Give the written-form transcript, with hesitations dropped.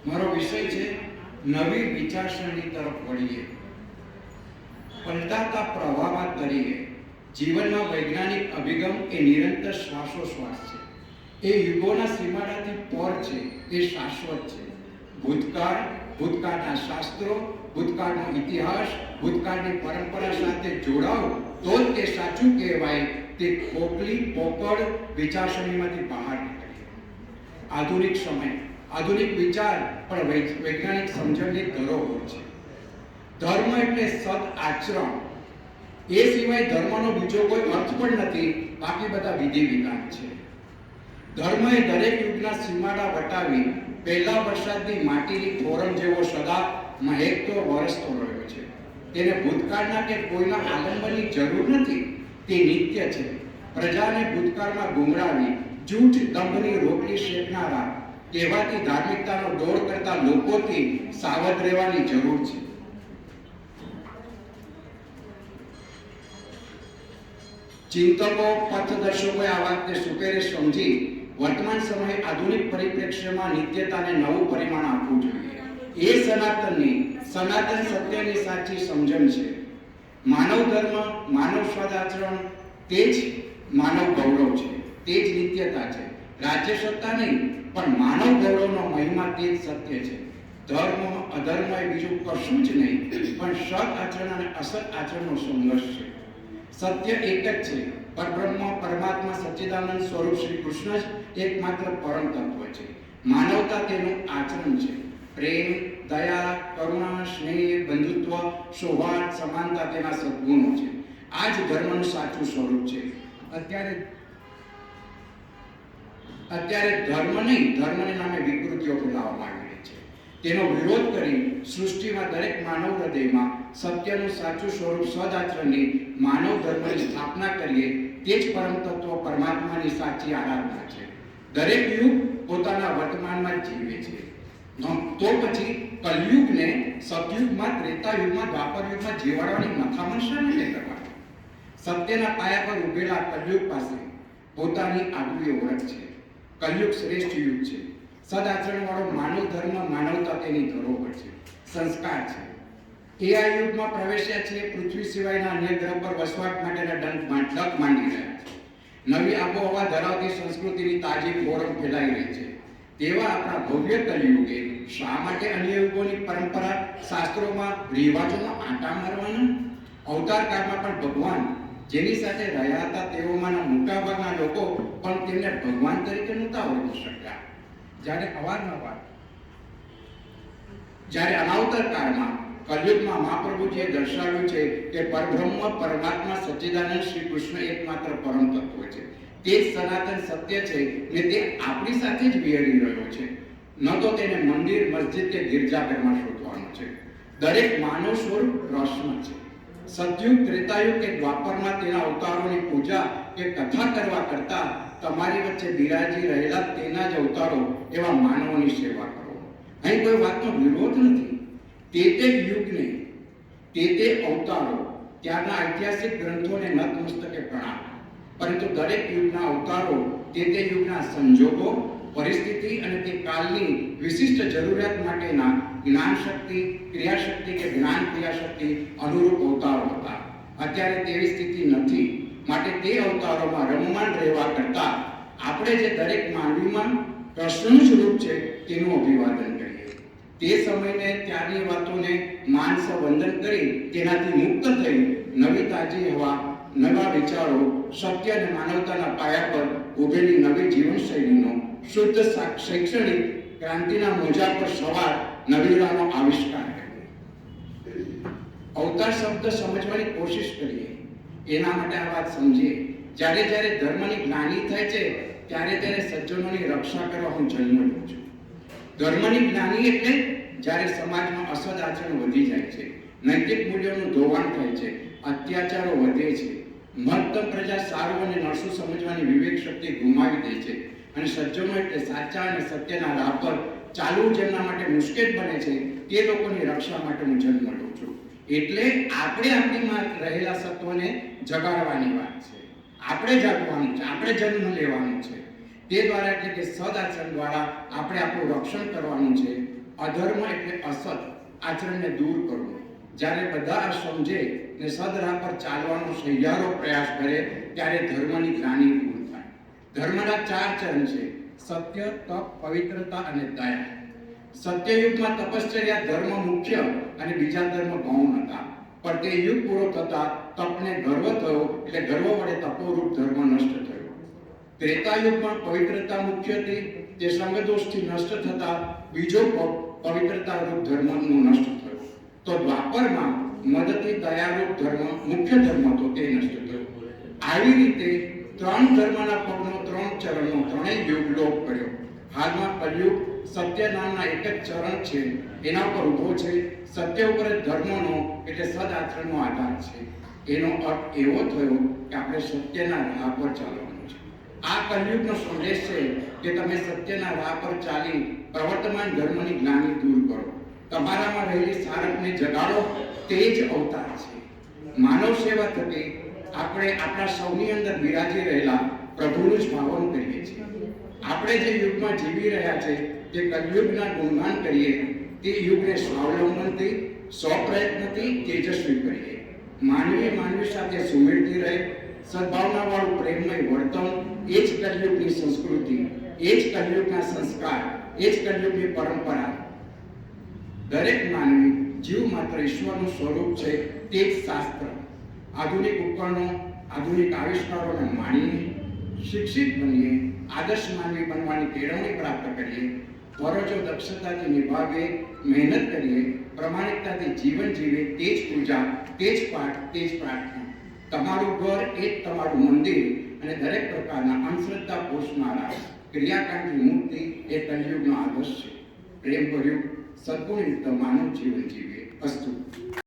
મારો વિષય છે નવી વિચારસરણી તરફ વળીએ. પલટાતા પ્રવાહમાં તરીએ. જીવનમાં વૈજ્ઞાનિક અભિગમ એ નિરંતર શ્વાસોશ્વાસ છે. એ યુગોના સીમાડાથી પર છે. એ શાશ્વત છે. ભૂતકાળના શાસ્ત્રો, ભૂતકાળનો ઇતિહાસ, ભૂતકાળની પરંપરા સાથે જોડાઓ તો જ તે સાચું કહેવાય. તે ખોખલી પોકળ વિચારસરણીમાંથી બહાર નીકળે. આધુનિક સમય, આધુનિક વિચાર પણ વૈજ્ઞાનિક સમજણની ધરોહર છે. ધર્મ એટલે સદ આચરણ. એ સિવાય ધર્મનો બીજો કોઈ અર્થ પણ નથી. બાકી બધા વિધિ વિધાન છે. ધર્મએ દરેક યુગના સીમાડા વટાવી પહેલા વરસાદની માટીની ફોરમ જેવો સદા મહેકતો વરસતો રહ્યો છે. તેને ભૂતકાળના કે કોઈના આલંબનની જરૂર નથી. તે નિત્ય છે. પ્રજાને ભૂતકાળમાં ગુમરાવી જૂઠ દંભની રોટલી શેકનારા કહેવાતી ધાર્મિકતાનો દોડ કરતા લોકોથી સાવધ રહેવાની જરૂર છે. ચિંતકો, પથદર્શકોએ આ વાતને સુપેરે સમજી વર્તમાન સમયે આધુનિક પરિપ્રેક્ષ્યમાં નિત્યતાને નવું પરિમાણ આપવું જોઈએ. એ સનાતન સત્યની સાચી સમજણ છે. માનવ ધર્મ, માનવ સદાચરણ તે જ માનવ ગૌરવ છે. તે જ નિત્યતા છે. રાજ્ય સત્તા નહીં, પણ માનવ ગૌરવનો મહિમા તે જ સત્ય છે. ધર્મ અધર્મ એ બીજું કશું જ નહીં, પણ સત આચરણ અને અસત આચરણનો સંઘર્ષ છે. સત્ય એક જ છે. પરબ્રહ્મ, પરમાત્મા, સચ્ચિદાનંદ સ્વરૂપ શ્રી કૃષ્ણ જ એકમાત્ર પરમ તત્વ છે. માનવતા તેનું આચરણ છે. પ્રેમ, દયા, કરુણા, સ્નેહ, બંધુત્વ, સૌહાર્દ, સમાનતા તેના સદ્ગુણો છે. આ જ ધર્મનું સાચું સ્વરૂપ છે. અત્યારે ધર્મ નહીં, ધર્મને નામે વિકૃતિઓ ફેલાવવામાં આવી રહી છે. તેનો વિરોધ કરી સૃષ્ટિમાં દરેક માનવ હૃદયમાં સત્યનું સાચું સ્વરૂપ સદાચરણની માનવ ધર્મની સ્થાપના કરીએ. તે જ પરમ તત્વ પરમાત્માની સાચી આરાધના છે. દરેક યુગ પોતાના વર્તમાનમાં જીવે છે. તો પછી કલયુગને સતયુગમાં, ત્રેતાયુગમાં, દ્વાપર યુગમાં જીવાડવાની મથામણ શા માટે કરવાની? સત્યના પાયા પર ઉભેલા કલયુગ પાસે પોતાની આગવી ઓળખ છે. કલયુગ શ્રેષ્ઠ યુગ છે. સદાચરણ વાળો માનવ ધર્મ, માનવતા તેની ધરોહર છે, સંસ્કાર છે. એ આ યુગમાં પ્રવેશ્યા છે. પૃથ્વી સિવાયના અન્ય ગ્રહ પર વસવાટ માટેના ડંક માંડી રહ્યા છે. નવી આબોહવા ધરાવતી સંસ્કૃતિની તાજી ફોરમ ફેલાઈ રહી છે. તેવા આપણા ભવ્ય કલયુગે શા માટે અન્ય યુગોની પરંપરા, શાસ્ત્રોમાં, રિવાજોમાં આંટા મારવાના? અવતાર કાળમાં પણ ભગવાન જેની સાથે રહ્યા હતા તેઓમાંના મોટાભાગના લોકો પણ તેમને ભગવાન તરીકે નહોતા ઓળખી શક્યા. જ્યારે અનાવતાર કાળમાં કલયુગમાં મહાપ્રભુજીએ દર્શાવ્યું છે કે પરબ્રહ્મ, પરમાત્મા, સચ્ચિદાનંદ શ્રી કૃષ્ણ એકમાત્ર પરમ તત્વ છે. તે જ સનાતન સત્ય છે ને તે આપણી સાથે જ વિહરી રહ્યો છે. ન તો તેને મંદિર, મસ્જિદ કે ગિરજાઘરમાં શોધવાનું છે. દરેક માનવ સ્વરૂપ કૃષ્ણ છે. સતયુગ, ત્રેતાયુગ કે દ્વાપરમાં તેના અવતારોની પૂજા કે કથા કરવા કરતા તમારી વચ્ચે બિરાજી રહેલા તેના જ અવતારો એવા માનવોની સેવા કરો. અહીં કોઈ વાતનો વિરોધ નથી. તે યુગને, તે અવતારો, ત્યારના ઐતિહાસિક ગ્રંથોને નતમસ્તકે પ્રણામ. પરંતુ દરેક યુગના અવતારો તે યુગના સંજોગો, પરિસ્થિતિ અને તે કાળની વિશિષ્ટ જરૂરિયાત માટેના જ્ઞાન શક્તિ, ક્રિયાશક્તિ કે જ્ઞાન ક્રિયાશક્તિ અનુરૂપ અવતારો હતા. અત્યારે તેવી સ્થિતિ નથી. માટે તે અવતારોમાં રમમાન રહેવા કરતા આપણે જે દરેક માનવીમાં કૃષ્ણનું જ રૂપ છે તેનું અભિવાદન કરીએ. તે સમયને, ત્યારની વાતોને માનસ વંદન કરી તેનાથી મુક્ત થઈ નવી તાજી હવા, નવા વિચારો, સત્ય અને માનવતાના પાયા પર ઉભેલી નવી જીવનશૈલીનો શુદ્ધ શૈક્ષણિક ક્રાંતિના મોજા પર સવાર નવીરાનો આવિષ્કાર કરીએ. અવતાર શબ્દ સમજવાની કોશિશ કરીએ. એના માટે આ વાત સમજીએ. જ્યારે ધર્મની જ્ઞાની થાય છે ત્યારે સજ્જનોની રક્ષા કરવા હું જન્મ લઉં છું. ધર્મની જ્ઞાની એટલે જ્યારે સમાજમાં અસદાચરણ વધી જાય છે, નૈતિક મૂલ્યોનું ધોવાણ થાય છે, અત્યાચારો વધે છે, મહત્તમ પ્રજા સારું અને નરસું સમજવાની વિવેક શક્તિ ગુમાવી દે છે અને સજ્જનો એટલે સાચા અને સત્યના રાહ પર ચાલવું જેમના માટે મુશ્કેલ બને છે તે લોકોની રક્ષા માટે હું જન્મ લઉં છું. એટલે આપણે આપણીમાં રહેલા સત્વને જગાડવાની વાત છે. આપણે જાગવાનું છે, આપણે જન્મ લેવાનું છે. તે દ્વારા એટલે કે સદાચરણ દ્વારા આપણે આપણું રક્ષણ કરવાનું છે. અધર્મ એટલે અસત આચરણને દૂર કરવું. જ્યારે બધા આ સમજે ને સદરાહ પર ચાલવાનો સહિયારો પ્રયાસ કરે ત્યારે ધર્મની ગ્લાનિ દૂર થાય. ધર્મના 4 ચરણ છે: સત્ય, તપ, પવિત્રતા અને દયા. સત્યયુગમાં તપશ્ચર્યા ધર્મ મુખ્ય અને બીજા ધર્મ ગૌણ હતા. પણ તે યુગ પૂરો થતા તપને ગર્વ થયો એટલે ગર્વ વડે તપોરૂપ ધર્મ નષ્ટ થયો. ત્રેતાયુગમાં પવિત્રતા મુખ્ય હતી. તે સંગદોષથી નષ્ટ થતા બીજો પવિત્રતા રૂપ ધર્મનું નષ્ટ થયો. તો દ્વાપરમાં મદથી દયારૂપ ધર્મ મુખ્ય ધર્મ હતો તે નષ્ટ થયો. આવી રીતે 3 ધર્મના પગનો 3 ચરણનો 3 યુગ લોપ કર્યો. હાલમાં કલયુગ સત્ય નામના એક જ ચરણ છે, એના ઉપર ઊભો છે. સત્ય ઉપર ધર્મનો એટલે સદાચરણનો આધાર છે. એનો અર્થ એવો થયો કે આપણે સત્યના રાહ પર ચાલવાનું છે. આ કલયુગનો સંદેશ છે કે તમે સત્યના રાહ પર ચાલી પ્રવર્તમાન ધર્મની ગ્લાનિ દૂર કરો. તમારામાં રહેલી સારકને જગાડો. તે જ અવતાર છે. માનવ સેવા થકી આપણે આપણા સૌની અંદર બિરાજી રહેલા પ્રભુનું જ ભાવન કરીએ છીએ. આપણે જે યુગમાં જીવી રહ્યા છે તે કલયુગના ગુણગાન કરીએ. તે યુગને સ્વાવલંબનથી, સ્વપ્રયત્નથી તેજસ્વી કરીએ. માનવી સાથે સુમેળથી રહે. સદભાવનાવાળું પ્રેમમય વર્તન એ જ કલયુગની સંસ્કૃતિ, એ જ કલયુગના સંસ્કાર, એ જ કલયુગની પરંપરા. દરેક માનવી જીવ માત્ર ઈશ્વરનું સ્વરૂપ છે તે જ શાસ્ત્ર. આધુનિક ઉપકરણો, આધુનિક આવિષ્કારોને માણીને શિક્ષિત બનીએ. આદર્શ માનવી બનવાની કેળવણી પ્રાપ્ત કરીએ. ફરજો દક્ષતાથી નિભાવીએ, મહેનત કરીએ, પ્રમાણિકતાથી જીવન જીવે. તે જ પૂજા, તે જ પાઠ, તે જ પ્રાર્થના. તમારું ઘર એ જ તમારું મંદિર અને દરેક પ્રકારના અંધશ્રદ્ધા પોષનારા ક્રિયાકાંડની મુક્તિ એ કલયુગનો આદર્શ છે. પ્રેમ ભર્યું સદગુણયુક્ત માનવ જીવન